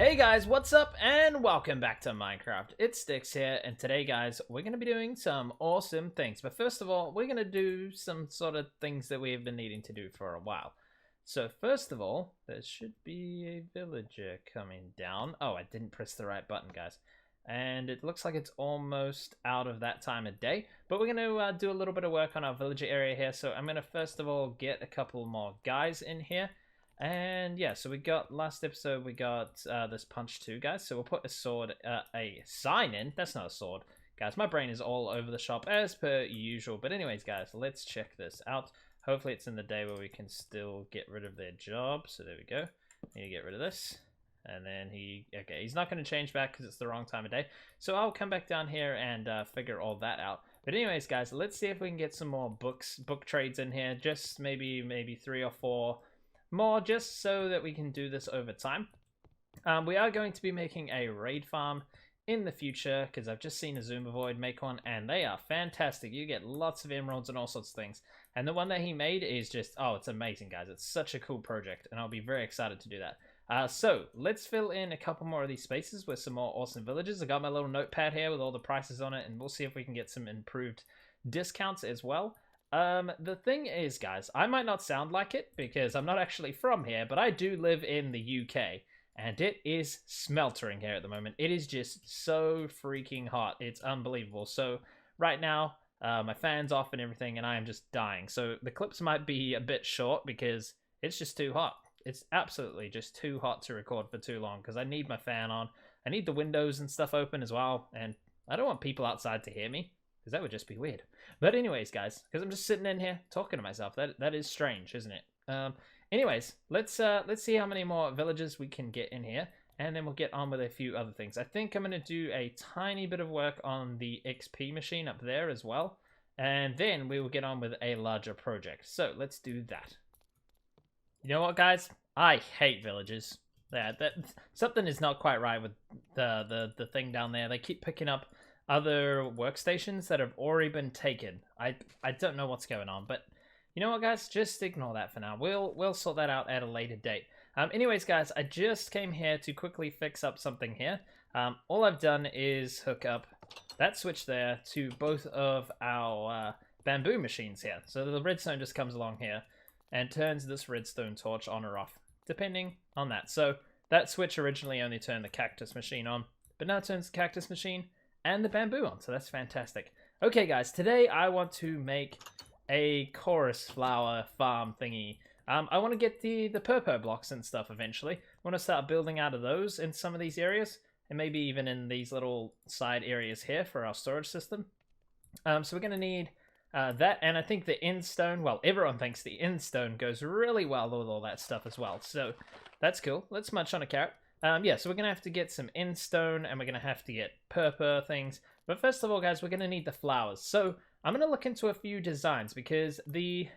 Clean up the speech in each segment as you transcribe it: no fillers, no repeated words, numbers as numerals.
Hey guys, what's up and welcome back to Minecraft. It's Styx here, and today guys, we're going to be doing some awesome things. But first of all, we're going to do some sort of things that we've been needing to do for a while. So first of all, there should be a villager coming down. Oh, I didn't press the right button, guys. And it looks like it's almost out of that time of day. But we're going to do a little bit of work on our villager area here. So I'm going to first of all get a couple more guys in here. And yeah, so we got last episode we got this punch too, guys. So we'll put a sword, a sign in. That's not a sword, guys. My brain is all over the shop as per usual. But anyways, guys, let's check this out. Hopefully, it's in the day where we can still get rid of their job. So there we go. Need to get rid of this, and then okay, he's not going to change back because it's the wrong time of day. So I'll come back down here and figure all that out. But anyways, guys, let's see if we can get some more book trades in here. Just maybe 3 or 4. More, just so that we can do this over time. We are going to be making a raid farm in the future, because I've just seen a Zoomovoid make one, and they are fantastic. You get lots of emeralds and all sorts of things. And the one that he made is just, oh, it's amazing, guys. It's such a cool project, and I'll be very excited to do that. So, let's fill in a couple more of these spaces with some more awesome villages. I got my little notepad here with all the prices on it, and we'll see if we can get some improved discounts as well. The thing is, guys, I might not sound like it because I'm not actually from here, but I do live in the UK, and it is smeltering here at the moment. It is just so freaking hot. It's unbelievable. So right now, my fan's off and everything, and I am just dying. So the clips might be a bit short because it's just too hot. It's absolutely just too hot to record for too long because I need my fan on. I need the windows and stuff open as well, and I don't want people outside to hear me, because that would just be weird. But anyways, guys, because I'm just sitting in here talking to myself, that is strange, isn't it? Anyways, let's see how many more villages we can get in here, and then we'll get on with a few other things. I think I'm going to do a tiny bit of work on the XP machine up there as well, and then we will get on with a larger project. So let's do that. You know what, guys? I hate villages. Yeah, something is not quite right with the thing down there. They keep picking up other workstations that have already been taken. I don't know what's going on, but you know what, guys? Just ignore that for now. We'll sort that out at a later date. Anyways, guys, I just came here to quickly fix up something here. All I've done is hook up that switch there to both of our bamboo machines here. So the redstone just comes along here and turns this redstone torch on or off, depending on that. So that switch originally only turned the cactus machine on, but now it turns the cactus machine and the bamboo on, so that's fantastic. Okay, guys, today I want to make a chorus flower farm thingy. I want to get the purple blocks and stuff eventually. I want to start building out of those in some of these areas, and maybe even in these little side areas here for our storage system. So we're going to need that, and I think the end stone, well, everyone thinks the end stone goes really well with all that stuff as well, so that's cool. Let's munch on a carrot. Yeah, so we're going to have to get some end stone, and we're going to have to get purple things. But first of all, guys, we're going to need the flowers. So I'm going to look into a few designs because the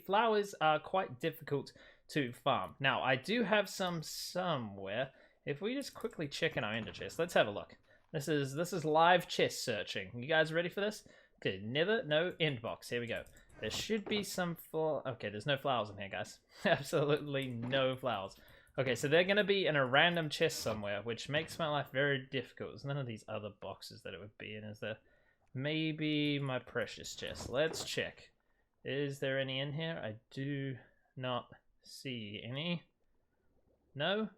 flowers are quite difficult to farm. Now, I do have some somewhere. If we just quickly check in our ender chest, let's have a look. This is live chest searching. You guys ready for this? Okay, never no end box. Here we go. There should be some okay, there's no flowers in here, guys. Absolutely no flowers. Okay, so they're going to be in a random chest somewhere, which makes my life very difficult. There's none of these other boxes that it would be in, is there? Maybe my precious chest. Let's check. Is there any in here? I do not see any. No?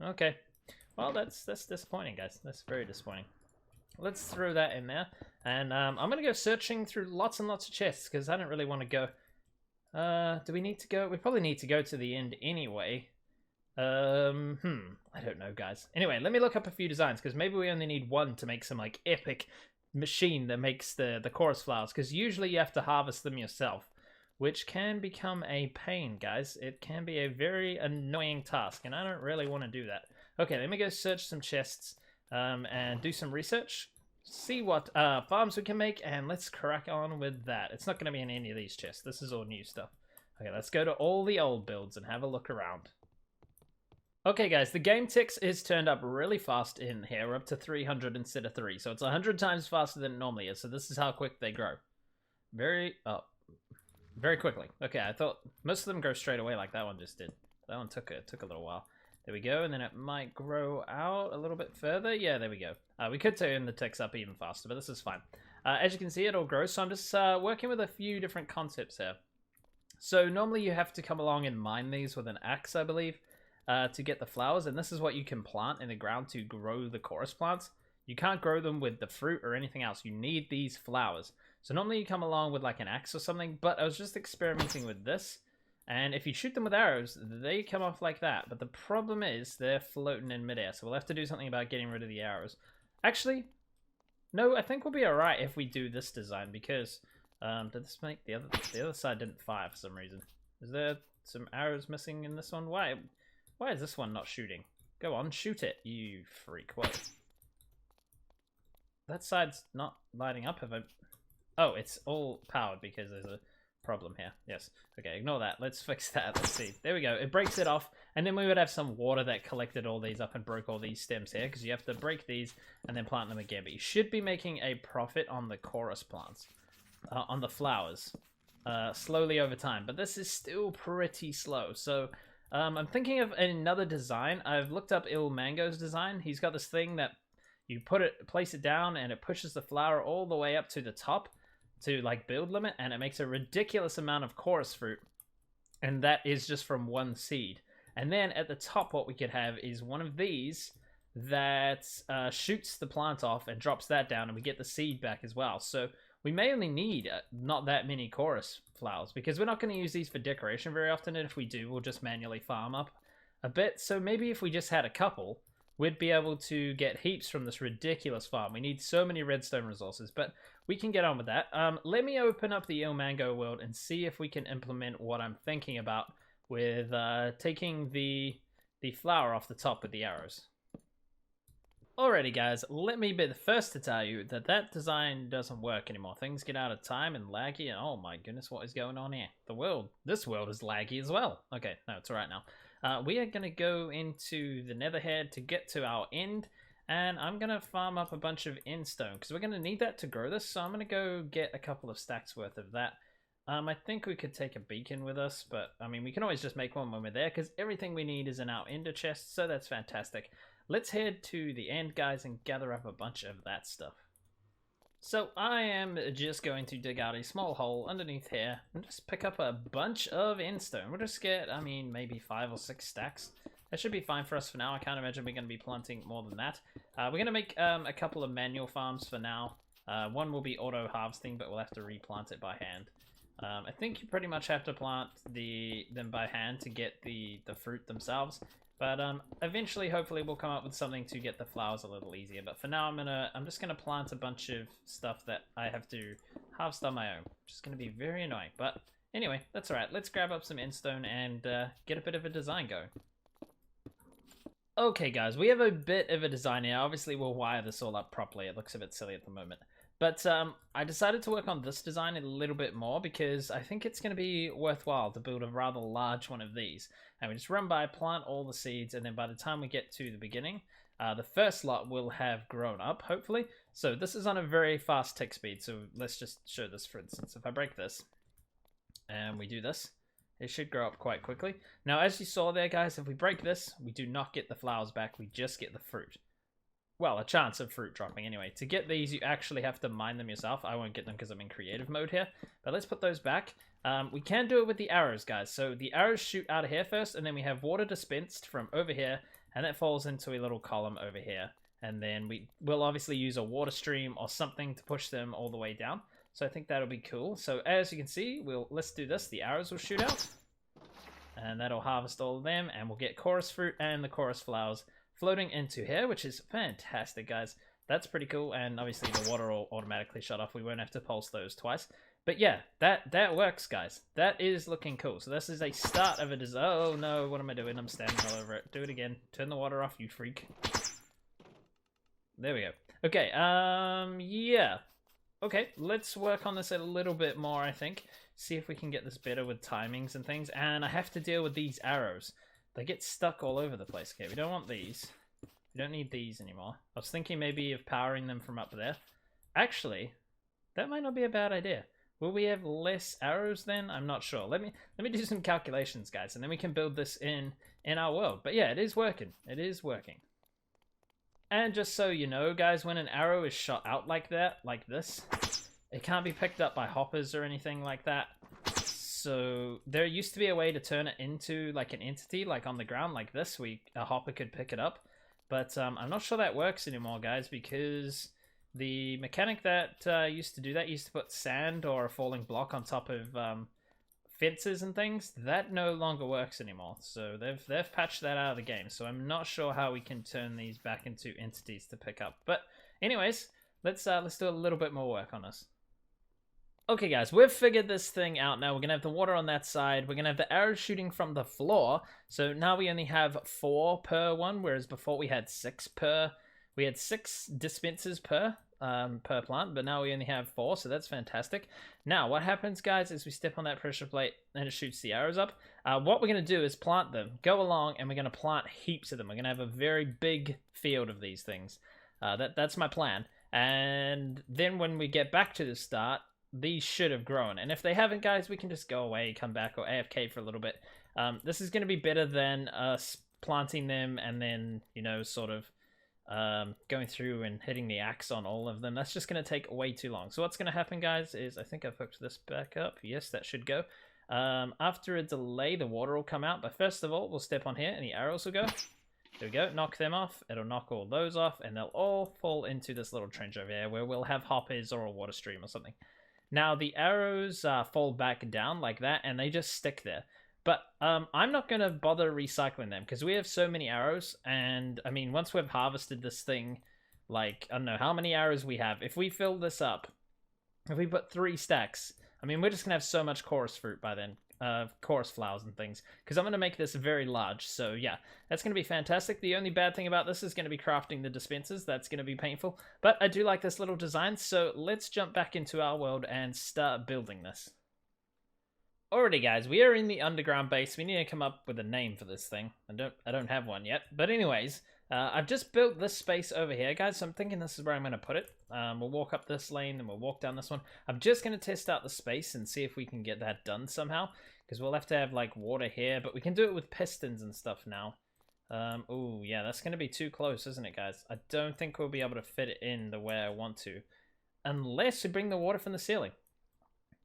Okay. Well, that's disappointing, guys. That's very disappointing. Let's throw that in there. And I'm going to go searching through lots and lots of chests, because I don't really want to go... do we need to go? We probably need to go to the end anyway. I don't know, guys. Anyway, let me look up a few designs, because maybe we only need one to make some, like, epic machine that makes the chorus flowers, because usually you have to harvest them yourself, which can become a pain, guys. It can be a very annoying task, and I don't really want to do that. Okay, let me go search some chests, and do some research, see what farms we can make, and let's crack on with that. It's not going to be in any of these chests. This is all new stuff. Okay, let's go to all the old builds and have a look around. Okay, guys, the game ticks is turned up really fast in here. We're up to 300 instead of 3, so it's 100 times faster than it normally is, so this is how quick they grow. Very quickly. Okay, I thought most of them grow straight away like that one just did. That one took a little while. There we go, and then it might grow out a little bit further. Yeah, there we go. We could turn the ticks up even faster, but this is fine. As you can see, it all grows, so I'm just working with a few different concepts here. So normally you have to come along and mine these with an axe, I believe, to get the flowers, and this is what you can plant in the ground to grow the chorus plants. You can't grow them with the fruit or anything else. You need these flowers. So normally you come along with like an axe or something, but I was just experimenting with this. And if you shoot them with arrows, they come off like that. But the problem is they're floating in midair, so we'll have to do something about getting rid of the arrows. Actually, no, I think we'll be alright if we do this design, because did this make the other side didn't fire for some reason. Is there some arrows missing in this one? Why is this one not shooting? Go on, shoot it, you freak. What? That side's not lighting up. Have I... Oh, it's all powered because there's a problem here. Yes. Okay, ignore that. Let's fix that. Let's see. There we go. It breaks it off, and then we would have some water that collected all these up and broke all these stems here, because you have to break these and then plant them again. But you should be making a profit on the chorus plants, on the flowers, slowly over time. But this is still pretty slow. So I'm thinking of another design. I've looked up Ilmango's design. He's got this thing that you place it down, and it pushes the flower all the way up to the top to like build limit, and it makes a ridiculous amount of chorus fruit, and that is just from one seed. And then at the top, what we could have is one of these that shoots the plant off and drops that down, and we get the seed back as well. So we may only need not that many chorus flowers, because we're not going to use these for decoration very often, and if we do, we'll just manually farm up a bit. So maybe if we just had a couple, we'd be able to get heaps from this ridiculous farm. We need so many redstone resources, but we can get on with that. Let me open up the Ilmango world and see if we can implement what I'm thinking about with taking the flower off the top with the arrows. Alrighty guys, let me be the first to tell you that that design doesn't work anymore. Things get out of time and laggy, and oh my goodness, what is going on here? This world is laggy as well. Okay, no, it's alright now. We are going to go into the Netherhead to get to our end, and I'm going to farm up a bunch of endstone, because we're going to need that to grow this, so I'm going to go get a couple of stacks worth of that. I think we could take a beacon with us, but I mean, we can always just make one when we're there, because everything we need is in our ender chest, so that's fantastic. Let's head to the end, guys, and gather up a bunch of that stuff. So I am just going to dig out a small hole underneath here and just pick up a bunch of endstone. We'll just get, I mean, maybe 5 or 6 stacks. That should be fine for us for now. I can't imagine we're going to be planting more than that. We're going to make a couple of manual farms for now. One will be auto harvesting, but we'll have to replant it by hand. I think you pretty much have to plant them by hand to get the fruit themselves. But eventually, hopefully, we'll come up with something to get the flowers a little easier. But for now, I'm just gonna plant a bunch of stuff that I have to harvest on my own, which is gonna be very annoying. But anyway, that's alright. Let's grab up some endstone and get a bit of a design going. Okay, guys, we have a bit of a design here. Obviously, we'll wire this all up properly. It looks a bit silly at the moment. But I decided to work on this design a little bit more because I think it's going to be worthwhile to build a rather large one of these. And we just run by, plant all the seeds, and then by the time we get to the beginning, the first lot will have grown up, hopefully. So this is on a very fast tick speed, so let's just show this for instance. If I break this, and we do this, it should grow up quite quickly. Now, as you saw there, guys, if we break this, we do not get the flowers back, we just get the fruit. Well, a chance of fruit dropping anyway. To get these, you actually have to mine them yourself. I won't get them because I'm in creative mode here. But let's put those back. We can do it with the arrows, guys. So the arrows shoot out of here first, and then we have water dispensed from over here, and that falls into a little column over here. And then we'll obviously use a water stream or something to push them all the way down. So I think that'll be cool. So as you can see, let's do this. The arrows will shoot out, and that'll harvest all of them, and we'll get chorus fruit and the chorus flowers floating into here, which is fantastic, guys. That's pretty cool, and obviously the water will automatically shut off. We won't have to pulse those twice. But yeah, that works, guys. That is looking cool. So this is a start of a design. Oh no, what am I doing? I'm standing all over it. Do it again. Turn the water off, you freak. There we go. Okay, yeah. Okay, let's work on this a little bit more, I think. See if we can get this better with timings and things. And I have to deal with these arrows. They get stuck all over the place. Okay, we don't want these. We don't need these anymore. I was thinking maybe of powering them from up there. Actually, that might not be a bad idea. Will we have less arrows then? I'm not sure. Let me do some calculations, guys, and then we can build this in our world. But yeah, it is working. It is working. And just so you know, guys, when an arrow is shot out like that, like this, it can't be picked up by hoppers or anything like that. So there used to be a way to turn it into like an entity, like on the ground like this, where a hopper could pick it up. But I'm not sure that works anymore, guys, because the mechanic that used to do that used to put sand or a falling block on top of fences and things. That no longer works anymore. So they've patched that out of the game. So I'm not sure how we can turn these back into entities to pick up. But anyways, let's do a little bit more work on this. Okay, guys, we've figured this thing out now. We're going to have the water on that side. We're going to have the arrows shooting from the floor. So now we only have 4 per one, whereas before we had 6 per. We had 6 dispensers per plant, but now we only have 4, so that's fantastic. Now, what happens, guys, is we step on that pressure plate and it shoots the arrows up. What we're going to do is plant them, go along, and we're going to plant heaps of them. We're going to have a very big field of these things. That's my plan. And then when we get back to the start, these should have grown, and if they haven't, guys, we can just go away, come back, or AFK for a little bit. This is going to be better than us planting them and then, you know, sort of going through and hitting the axe on all of them. That's just going to take way too long. So what's going to happen, guys, is I think I've hooked this back up. Yes, that should go. After a delay, the water will come out, but first of all, we'll step on here and the arrows will go. There we go, knock them off. It'll knock all those off, and they'll all fall into this little trench over here where we'll have hoppers or a water stream or something. Now, the arrows fall back down like that, and they just stick there. But I'm not going to bother recycling them, because we have so many arrows, and, I mean, once we've harvested this thing, like, I don't know how many arrows we have. If we fill this up, if we put 3 stacks, I mean, we're just going to have so much chorus fruit by then. Chorus flowers and things, because I'm going to make this very large. So yeah, that's going to be fantastic. The only bad thing about this is going to be crafting the dispensers. That's going to be painful, but I do like this little design. So let's jump back into our world and start building this. Alrighty, guys, we are in the underground base. We need to come up with a name for this thing. I don't have one yet, but anyways, I've just built this space over here, guys, so I'm thinking this is where I'm going to put it. We'll walk up this lane, then we'll walk down this one. I'm just going to test out the space and see if we can get that done somehow, because we'll have to have, like, water here, but we can do it with pistons and stuff now. Oh, yeah, that's going to be too close, isn't it, guys? I don't think we'll be able to fit it in the way I want to, unless we bring the water from the ceiling.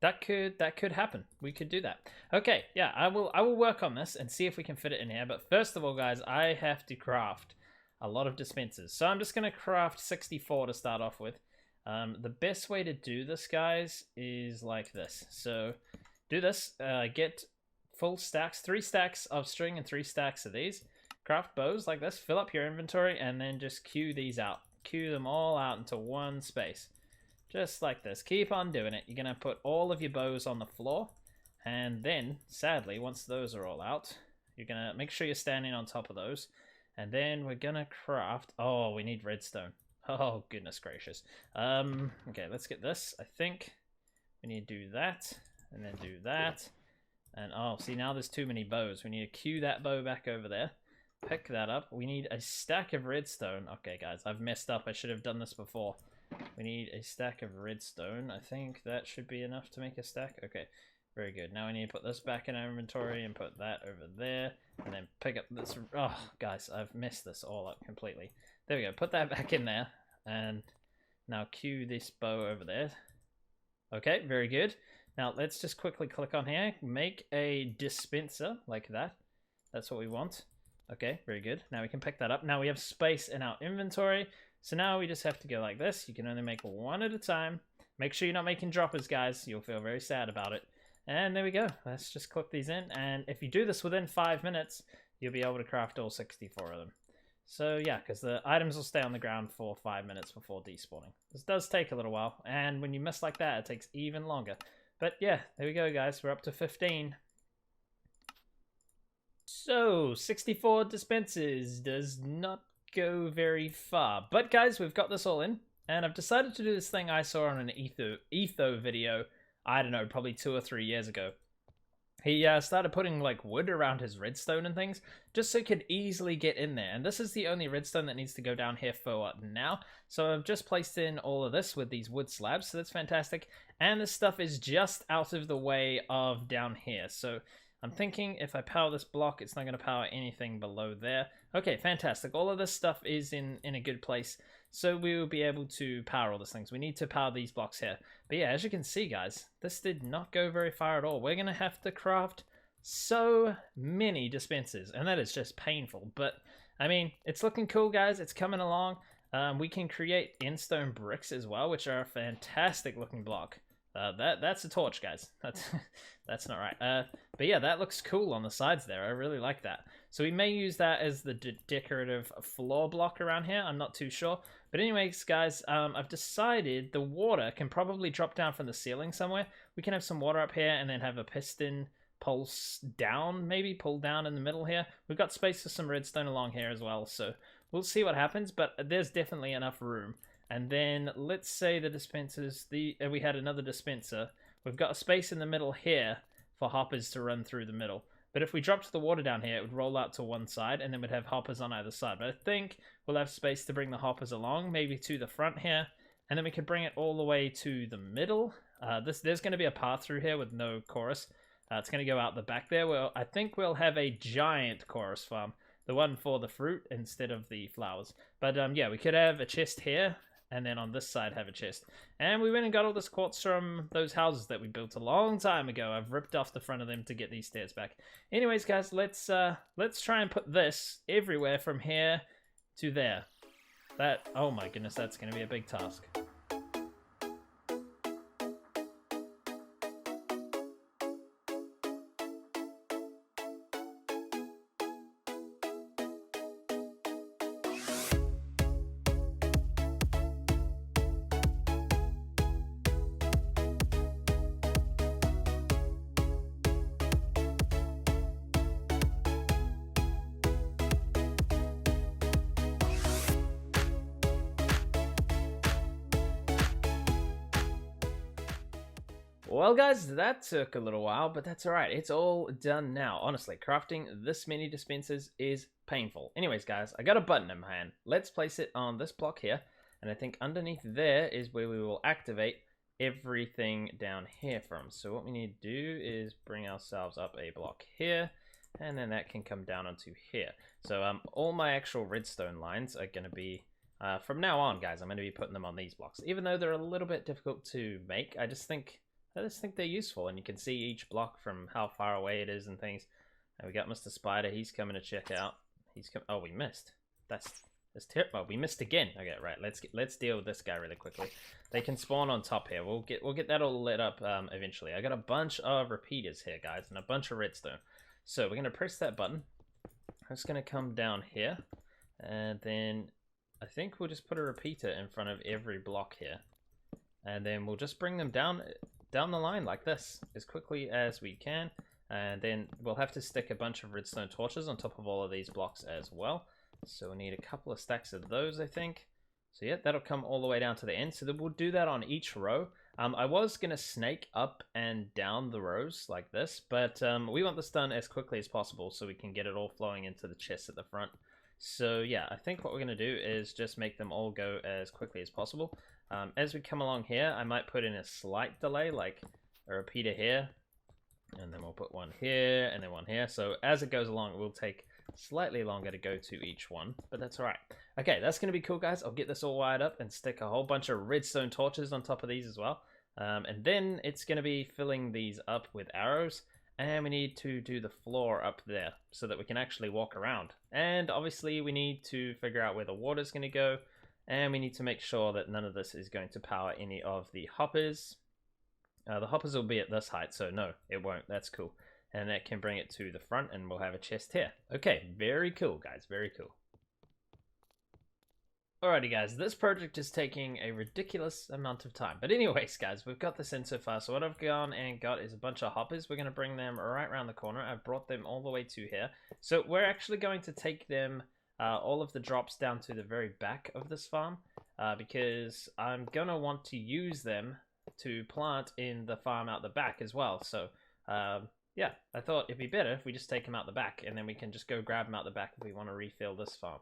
That could happen. We could do that. Okay, yeah, I will work on this and see if we can fit it in here, but first of all, guys, I have to craft a lot of dispensers. So I'm just going to craft 64 to start off with. The best way to do this, guys, is like this. So do this, get full stacks, 3 stacks of string and 3 stacks of these. Craft bows like this, fill up your inventory, and then just queue these out. Queue them all out into one space. Just like this. Keep on doing it. You're going to put all of your bows on the floor. And then, sadly, once those are all out, you're going to make sure you're standing on top of those. And then we're gonna craft... Oh, we need redstone. Oh, goodness gracious. Okay, let's get this. I think we need to do that, and then do that. And, oh, see, now there's too many bows. We need to queue that bow back over there. Pick that up. We need a stack of redstone. Okay, guys, I've messed up. I should have done this before. We need a stack of redstone. I think that should be enough to make a stack. Okay. Very good. Now we need to put this back in our inventory and put that over there. And then pick up this... Oh, guys, I've messed this all up completely. There we go. Put that back in there. And now queue this bow over there. Okay, very good. Now let's just quickly click on here. Make a dispenser like that. That's what we want. Okay, very good. Now we can pick that up. Now we have space in our inventory. So now we just have to go like this. You can only make one at a time. Make sure you're not making droppers, guys. You'll feel very sad about it. And there we go. Let's just click these in. And if you do this within 5 minutes, you'll be able to craft all 64 of them. So yeah, because the items will stay on the ground for 5 minutes before despawning. This does take a little while. And when you miss like that, it takes even longer. But yeah, there we go, guys. We're up to 15. So, 64 dispensers does not go very far. But guys, we've got this all in. And I've decided to do this thing I saw on an Etho video, I don't know, probably 2 or 3 years ago. he started putting like wood around his redstone and things just so he could easily get in there. And this is the only redstone that needs to go down here for now. So I've just placed in all of this with these wood slabs, so that's fantastic. And this stuff is just out of the way of down here. So I'm thinking if I power this block, it's not going to power anything below there. Okay, fantastic. All of this stuff is in a good place. So we will be able to power all these things. We need to power these blocks here. But yeah, as you can see, guys, this did not go very far at all. We're going to have to craft so many dispensers, and that is just painful. But, I mean, it's looking cool, guys. It's coming along. We can create endstone bricks as well, which are a fantastic looking block. That's a torch, guys. That's not right. But yeah, that looks cool on the sides there. I really like that. So we may use that as the decorative floor block around here. I'm not too sure. But anyways, guys, I've decided the water can probably drop down from the ceiling somewhere. We can have some water up here and then have a piston pulse down, maybe pull down in the middle here. We've got space for some redstone along here as well. So we'll see what happens, but there's definitely enough room. And then let's say the dispensers, we had another dispenser. We've got a space in the middle here for hoppers to run through the middle. But if we dropped the water down here, it would roll out to one side and then we'd have hoppers on either side. But I think we'll have space to bring the hoppers along, maybe to the front here. And then we could bring it all the way to the middle. There's going to be a path through here with no chorus. It's going to go out the back there. Well, I think we'll have a giant chorus farm. The one for the fruit instead of the flowers. But yeah, we could have a chest here. And then on this side have a chest. And we went and got all this quartz from those houses that we built a long time ago. I've ripped off the front of them to get these stairs back. Anyways, guys, let's try and put this everywhere from here to there. Oh my goodness, that's going to be a big task. Well, guys, that took a little while, but that's alright. It's all done now. Honestly, crafting this many dispensers is painful. Anyways, guys, I got a button in my hand. Let's place it on this block here. And I think underneath there is where we will activate everything down here from. So what we need to do is bring ourselves up a block here. And then that can come down onto here. So all my actual redstone lines are going to be... from now on, guys, I'm going to be putting them on these blocks. Even though they're a little bit difficult to make, I just think they're useful, and you can see each block from how far away it is and things. And we got Mr. Spider. He's coming to check out. Oh, we missed. That's terrible. Well, we missed again. Okay, right. Let's deal with this guy really quickly. They can spawn on top here. We'll get that all lit up eventually. I got a bunch of repeaters here, guys, and a bunch of redstone. So we're gonna press that button. It's gonna come down here, and then I think we'll just put a repeater in front of every block here, and then we'll just bring them down the line like this as quickly as we can. And then we'll have to stick a bunch of redstone torches on top of all of these blocks as well. So we need a couple of stacks of those, I think. So yeah, that'll come all the way down to the end. So that we'll do that on each row. I was going to snake up and down the rows like this, but we want this done as quickly as possible so we can get it all flowing into the chest at the front. So yeah, I think what we're going to do is just make them all go as quickly as possible. As we come along here, I might put in a slight delay, like a repeater here, and then we'll put one here, and then one here. So as it goes along, it will take slightly longer to go to each one, but that's all right. Okay, that's going to be cool, guys. I'll get this all wired up and stick a whole bunch of redstone torches on top of these as well. And then it's going to be filling these up with arrows, and we need to do the floor up there so that we can actually walk around. And obviously we need to figure out where the water's going to go. And we need to make sure that none of this is going to power any of the hoppers. The hoppers will be at this height, so no, it won't. That's cool. And that can bring it to the front, and we'll have a chest here. Okay, very cool, guys. Very cool. Alrighty, guys. This project is taking a ridiculous amount of time. But anyways, guys, we've got this in so far. So what I've gone and got is a bunch of hoppers. We're going to bring them right around the corner. I've brought them all the way to here. So we're actually going to take them... all of the drops down to the very back of this farm, because I'm gonna want to use them to plant in the farm out the back as well. So yeah, I thought it'd be better if we just take him out the back, and then we can just go grab him out the back if we want to refill this farm.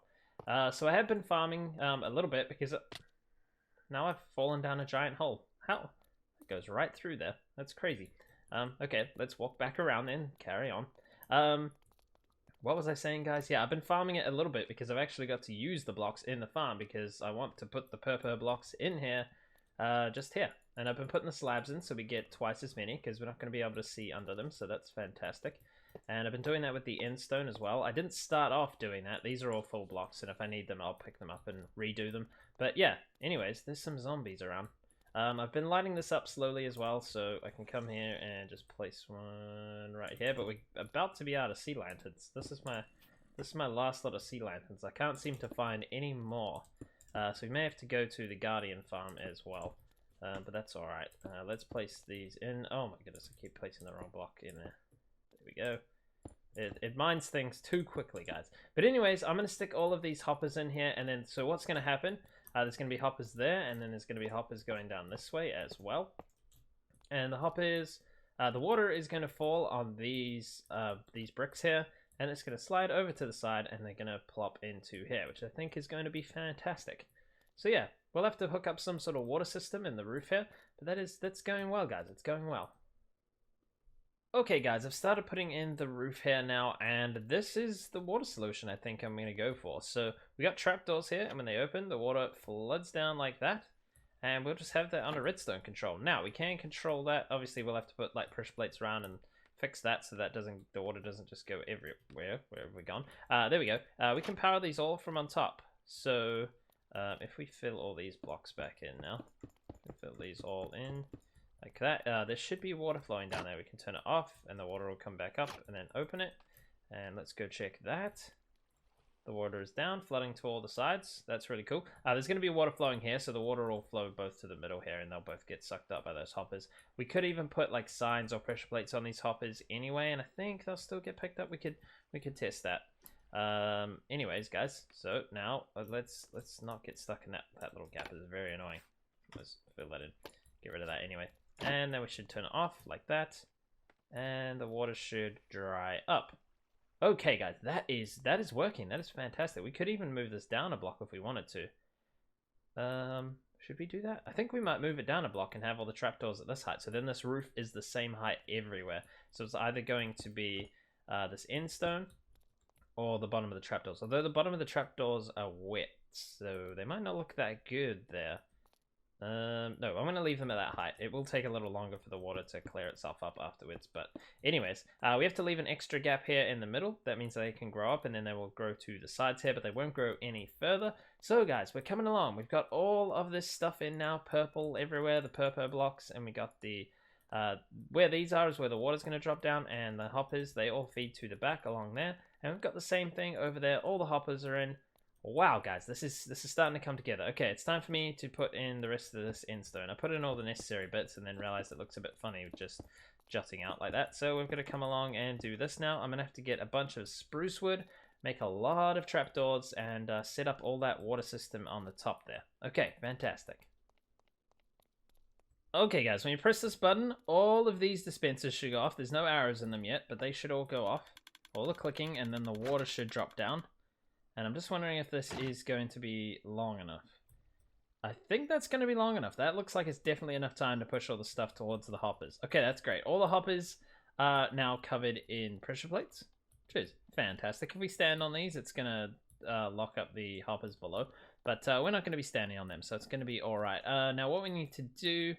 So I have been farming a little bit because now I've fallen down a giant hole. How? It goes right through there. That's crazy. Okay, let's walk back around then. Carry on. What was I saying, guys? Yeah, I've been farming it a little bit because I've actually got to use the blocks in the farm because I want to put the purple blocks in here, just here. And I've been putting the slabs in so we get twice as many because we're not going to be able to see under them, so that's fantastic. And I've been doing that with the end stone as well. I didn't start off doing that. These are all full blocks, and if I need them, I'll pick them up and redo them. But yeah, anyways, there's some zombies around. I've been lighting this up slowly as well, so I can come here and just place one right here. But we're about to be out of sea lanterns. This is my last lot of sea lanterns. I can't seem to find any more, so we may have to go to the Guardian farm as well. But that's all right. Let's place these in. Oh my goodness, I keep placing the wrong block in there. There we go. It mines things too quickly, guys. But anyways, I'm gonna stick all of these hoppers in here, and then so what's gonna happen? There's going to be hoppers there, and then there's going to be hoppers going down this way as well. And the hoppers, the water is going to fall on these bricks here, and it's going to slide over to the side, and they're going to plop into here, which I think is going to be fantastic. So yeah, we'll have to hook up some sort of water system in the roof here, but that's going well, guys. It's going well. Okay, guys, I've started putting in the roof here now, and this is the water solution I think I'm going to go for. So we got trapdoors here, and when they open, the water floods down like that, and we'll just have that under redstone control. Now, we can control that. Obviously, we'll have to put like pressure plates around and fix that so that the water doesn't just go everywhere, wherever we're gone. There we go. We can power these all from on top. So if we fill all these blocks back in now, we fill these all in. Like that. There should be water flowing down there. We can turn it off and the water will come back up and then open it. And let's go check that. The water is down, flooding to all the sides. That's really cool. There's going to be water flowing here, so the water will flow both to the middle here and they'll both get sucked up by those hoppers. We could even put like signs or pressure plates on these hoppers anyway, and I think they'll still get picked up. We could test that. Anyways, guys, so now let's not get stuck in that little gap. It's very annoying. Let's fill that in. Get rid of that anyway. And then we should turn it off like that. And the water should dry up. Okay, guys, that is working. That is fantastic. We could even move this down a block if we wanted to. Should we do that? I think we might move it down a block and have all the trapdoors at this height. So then this roof is the same height everywhere. So it's either going to be this end stone or the bottom of the trapdoors. Although the bottom of the trapdoors are wet, so they might not look that good there. No, I'm going to leave them at that height. It will take a little longer for the water to clear itself up afterwards. But anyways, we have to leave an extra gap here in the middle. That means they can grow up and then they will grow to the sides here, but they won't grow any further. So guys, we're coming along. We've got all of this stuff in now, purple everywhere, the purple blocks, and we got the, where these are is where the water's going to drop down, and the hoppers, they all feed to the back along there. And we've got the same thing over there. All the hoppers are in. Wow, guys, this is starting to come together. Okay, it's time for me to put in the rest of this end stone. I put in all the necessary bits and then realized it looks a bit funny just jutting out like that. So we're going to come along and do this now. I'm going to have to get a bunch of spruce wood, make a lot of trapdoors, and set up all that water system on the top there. Okay, fantastic. Okay, guys, when you press this button, all of these dispensers should go off. There's no arrows in them yet, but they should all go off. All the clicking, and then the water should drop down. And I'm just wondering if this is going to be long enough. I think that's going to be long enough. That looks like it's definitely enough time to push all the stuff towards the hoppers. Okay, that's great. All the hoppers are now covered in pressure plates, which is fantastic. If we stand on these, it's going to lock up the hoppers below. But we're not going to be standing on them, so it's going to be all right. Now, what we need to do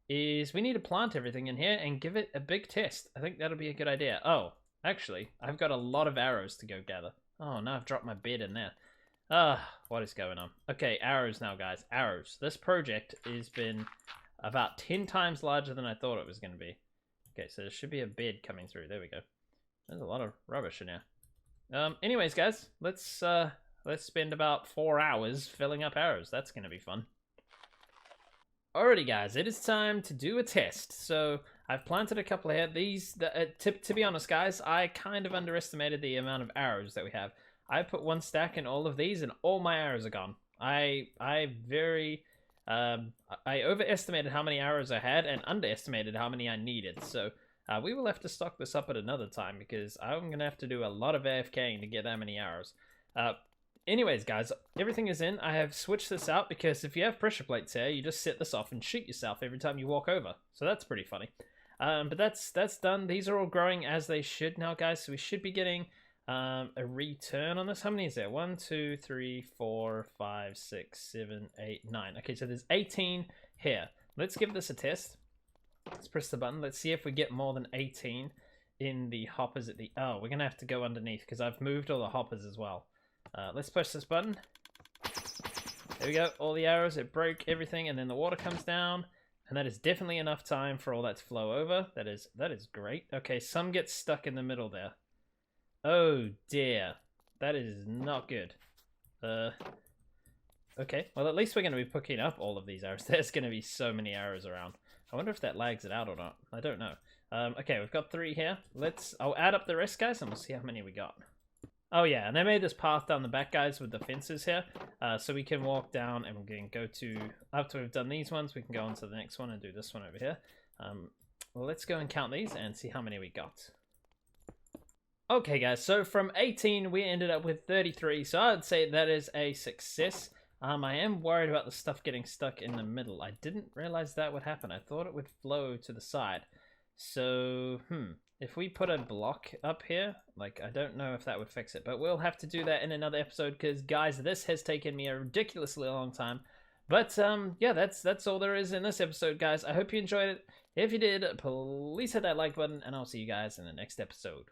is we need to plant everything in here and give it a big test. I think that'll be a good idea. Oh, actually, I've got a lot of arrows to go gather. Oh, no, I've dropped my bed in there. What is going on? Okay, arrows now, guys. Arrows. This project has been about 10 times larger than I thought it was going to be. Okay, so there should be a bed coming through. There we go. There's a lot of rubbish in here. Anyways, guys, let's spend about 4 hours filling up arrows. That's going to be fun. Alrighty, guys, it is time to do a test. So I've planted a couple here. To be honest, guys, I kind of underestimated the amount of arrows that we have. I put one stack in all of these, and all my arrows are gone. I overestimated how many arrows I had and underestimated how many I needed. So We will have to stock this up at another time because I'm going to have to do a lot of AFKing to get that many arrows. Anyways, guys, everything is in. I have switched this out because if you have pressure plates here, you just set this off and shoot yourself every time you walk over. So that's pretty funny. But that's done. These are all growing as they should now, guys. So we should be getting a return on this. How many is there? 1, 2, 3, 4, 5, 6, 7, 8, 9. Okay, so there's 18 here. Let's give this a test. Let's press the button. Let's see if we get more than 18 in the hoppers at the... Oh, we're going to have to go underneath because I've moved all the hoppers as well. Let's push this button. There we go. All the arrows, it broke everything, and then the water comes down. And that is definitely enough time for all that to flow over. That is great. Okay, some get stuck in the middle there. Oh dear. That is not good. Okay, well at least we're going to be picking up all of these arrows. There's going to be so many arrows around. I wonder if that lags it out or not. I don't know. Okay, we've got 3 here. I'll add up the rest, guys, and we'll see how many we got. Oh yeah, and I made this path down the back, guys, with the fences here. So we can walk down and we can go to... After we've done these ones, we can go on to the next one and do this one over here. Well, let's go and count these and see how many we got. Okay, guys, so from 18, we ended up with 33. So I'd say that is a success. I am worried about the stuff getting stuck in the middle. I didn't realize that would happen. I thought it would flow to the side. So, if we put a block up here, like, I don't know if that would fix it, but we'll have to do that in another episode because, guys, this has taken me a ridiculously long time. But, yeah, that's all there is in this episode, guys. I hope you enjoyed it. If you did, please hit that like button, and I'll see you guys in the next episode.